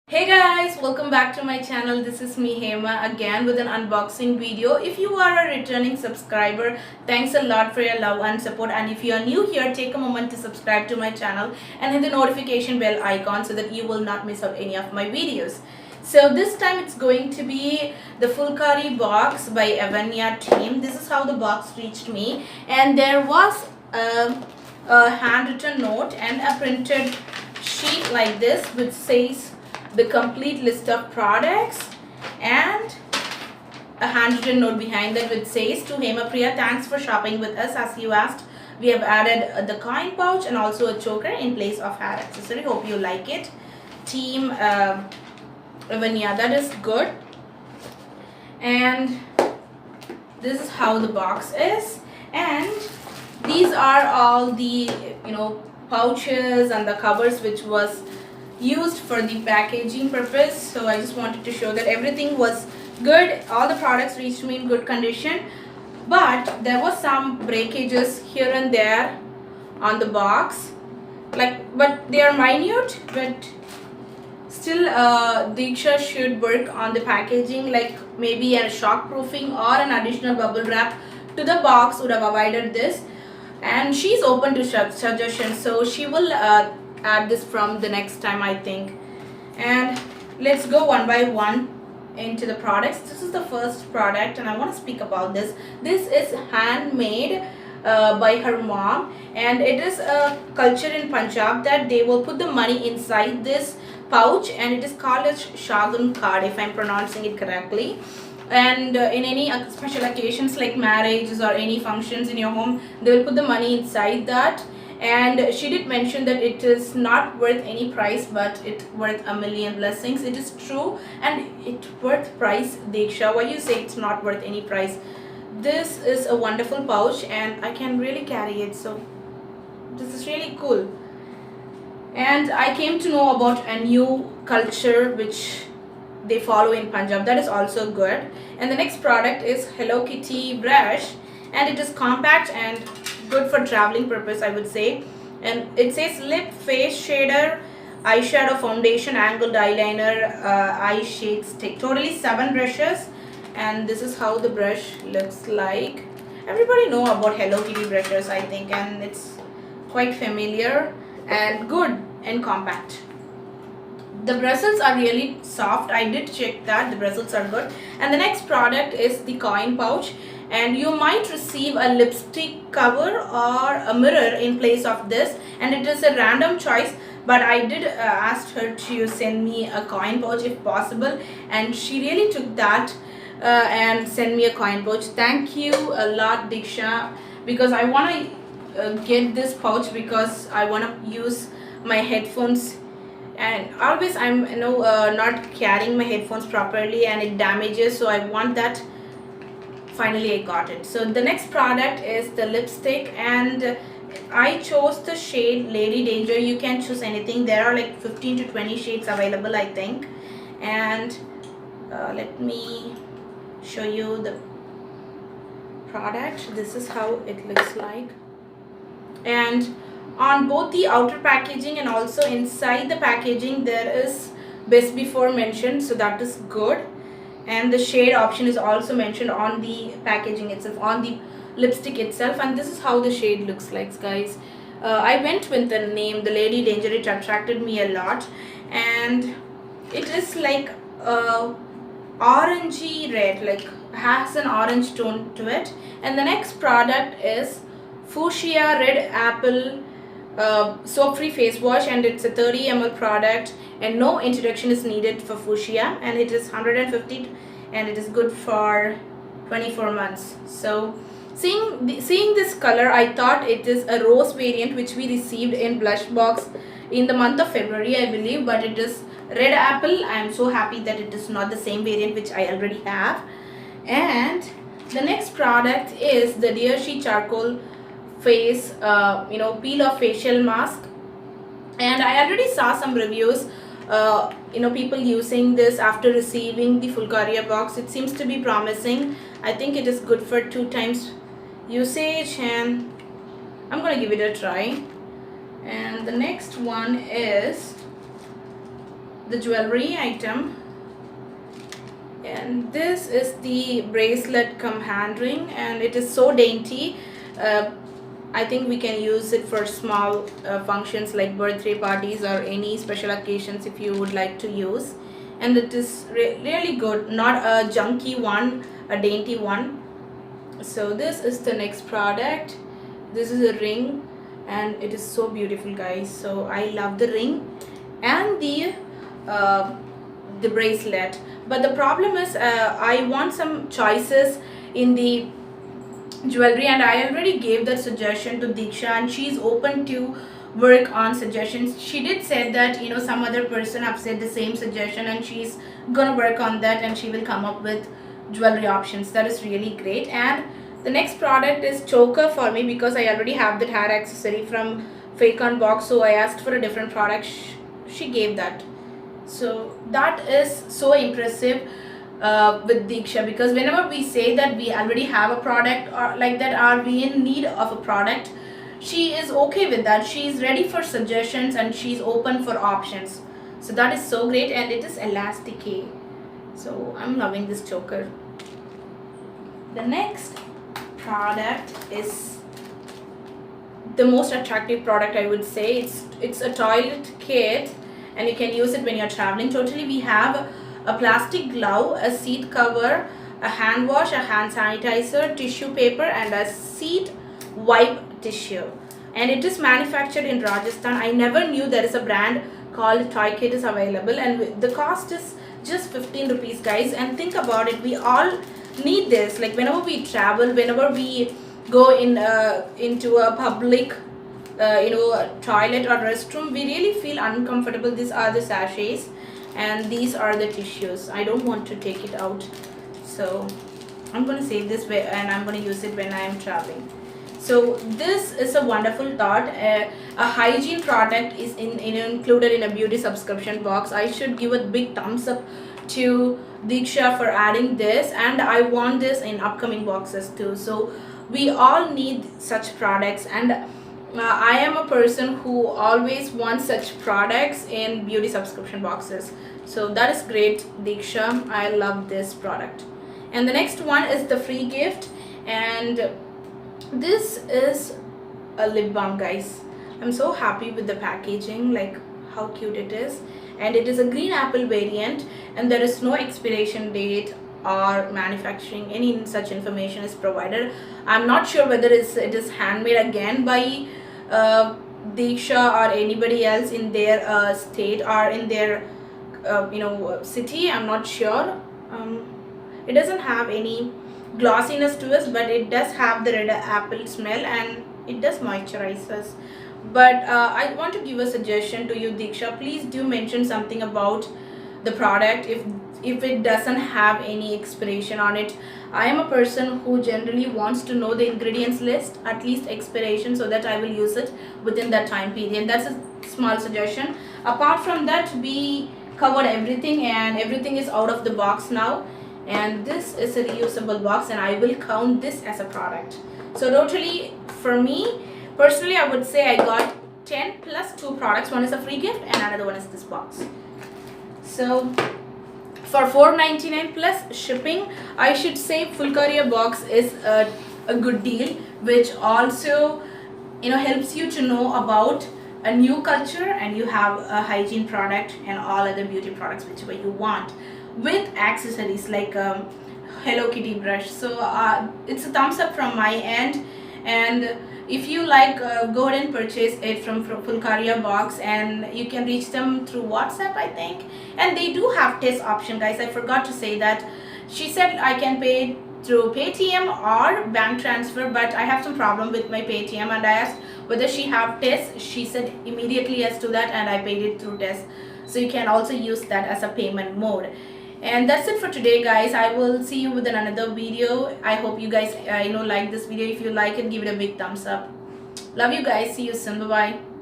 Hey guys, welcome back to my channel. This is me Hema again with an unboxing video. If you are a returning subscriber, thanks a lot for your love and support, and if you are new here, take a moment to subscribe to my channel and hit the notification bell icon so that you will not miss out any of my videos. So this time it's going to be the Phulkari box by Avanya team. This is how the box reached me, and there was a handwritten note and a printed sheet like this which says the complete list of products, and a handwritten note behind that which says, to Hema Priya, thanks for shopping with us as you asked. We have added the coin pouch and also a choker in place of hair accessory. Hope you like it. Team Avanya, that is good. And this is how the box is, and these are all the pouches and the covers which was used for the packaging purpose. So I just wanted to show that everything was good. All the products reached me in good condition, but there was some breakages here and there on the box, but they are minute, but still Diksha should work on the packaging, like maybe a shock proofing or an additional bubble wrap to the box would have avoided this. And she's open to suggestions, so she will add this from the next time, I think. And let's go one by one into the products. This is the first product and I want to speak about this. This is handmade by her mom, and it is a culture in Punjab that they will put the money inside this pouch, and it is called as Shangun Card, if I'm pronouncing it correctly. And in any special occasions like marriages or any functions in your home, they will put the money inside that. And she did mention that it is not worth any price, but it's worth a million blessings. It is true, and it worth price. Diksha, why you say it's not worth any price? This is a wonderful pouch and I can really carry it, so this is really cool. And I came to know about a new culture which they follow in Punjab, that is also good. And the next product is Hello Kitty brush, and it is compact and good for traveling purpose, I would say. And it says lip, face shader, eyeshadow, foundation, angled eyeliner, eye shade stick. Totally 7 brushes, and this is how the brush looks like. Everybody know about Hello Kitty brushes, I think, and it's quite familiar and good and compact. The bristles are really soft. I did check that the bristles are good. And the next product is the coin pouch, and you might receive a lipstick cover or a mirror in place of this, and it is a random choice, but I did ask her to send me a coin pouch if possible, and she really took that and sent me a coin pouch. Thank you a lot, Diksha, because I want to get this pouch because I want to use my headphones, and always I'm not carrying my headphones properly and it damages, so I want that. Finally I got it. So the next product is the lipstick, and I chose the shade Lady Danger. You can choose anything. There are like 15 to 20 shades available, I think. And let me show you the product. This is how it looks like, and on both the outer packaging and also inside the packaging there is best before mentioned, so that is good. And the shade option is also mentioned on the packaging itself, on the lipstick itself, and this is how the shade looks like, guys. I went with the name the Lady Danger. It attracted me a lot, and it is like orangey red, like has an orange tone to it. And the next product is Fuschia Red Apple soap free face wash, and it's a 30 ml product, and no introduction is needed for fuchsia, and it is 150, and it is good for 24 months. So seeing this color, I thought it is a rose variant which we received in blush box in the month of February, I believe, but it is red apple. I am so happy that it is not the same variant which I already have. And the next product is the Dear She charcoal face peel off facial mask, and I already saw some reviews, people using this after receiving the Phulkari box. It seems to be promising. I think it is good for 2 times usage, and I'm gonna give it a try. And the next one is the jewelry item. And this is the bracelet cum hand ring, and it is so dainty. I think we can use it for small functions like birthday parties or any special occasions if you would like to use. And it is really good, not a junky one, a dainty one. So this is the next product. This is a ring, and it is so beautiful, guys. So I love the ring and the bracelet. But the problem is I want some choices in the jewelry, and I already gave that suggestion to Diksha, and she's open to work on suggestions. She did say that, you know, some other person have said the same suggestion, and she's gonna work on that, and she will come up with jewelry options. That is really great. And the next product is choker for me, because I already have that hair accessory from Phulkari box, so I asked for a different product. She gave that. So that is so impressive with Diksha, because whenever we say that we already have a product or like that, are we in need of a product, she is okay with that. She is ready for suggestions and she's open for options. So that is so great, and it is elastic. So I'm loving this choker. The next product is the most attractive product, I would say. It's a toilet kit, and you can use it when you're traveling. Totally, we have a plastic glove, a seat cover, a hand wash, a hand sanitizer, tissue paper, and a seat wipe tissue. And it is manufactured in Rajasthan. I never knew there is a brand called Toikit is available, and the cost is just 15 rupees, guys. And think about it, we all need this. Like whenever we travel, whenever we go into a public toilet or restroom, we really feel uncomfortable. These are the sachets, and these are the tissues. I don't want to take it out, so I'm going to save this way, and I'm going to use it when I am traveling. So this is a wonderful thought. A hygiene product is included in a beauty subscription box. I should give a big thumbs up to Diksha for adding this, and I want this in upcoming boxes too. So we all need such products, and I am a person who always wants such products in beauty subscription boxes. So that is great, Diksha. I love this product. And the next one is the free gift, and this is a lip balm, guys. I'm so happy with the packaging, like how cute it is. And it is a green apple variant, and there is no expiration date or manufacturing, any such information is provided. I'm not sure whether it is handmade again by Diksha or anybody else in their state or in their city. I'm not sure. It doesn't have any glossiness to us, but it does have the red apple smell, and it does moisturize us. But I want to give a suggestion to you, Diksha. Please do mention something about the product if it doesn't have any expiration on it. I am a person who generally wants to know the ingredients list, at least expiration, so that I will use it within that time period. That's a small suggestion. Apart from that, we covered everything, and everything is out of the box now. And this is a reusable box, and I will count this as a product. So totally, for me personally, I would say I got 10 plus 2 products. One is a free gift and another one is this box. So for $4.99 plus shipping, I should say Phulkari box is a good deal, which also helps you to know about a new culture, and you have a hygiene product and all other beauty products whichever you want, with accessories like Hello Kitty brush. So it's a thumbs up from my end, and if you like, go ahead and purchase it from Phulkari box, and you can reach them through WhatsApp, I think. And they do have test option, guys. I forgot to say that. She said I can pay through Paytm or bank transfer, but I have some problem with my Paytm, and I asked whether she have test. She said immediately yes to that, and I paid it through test. So you can also use that as a payment mode. And that's it for today, guys. I will see you with another video. I hope you guys like this video. If you like it, give it a big thumbs up. Love you guys. See you soon. Bye bye.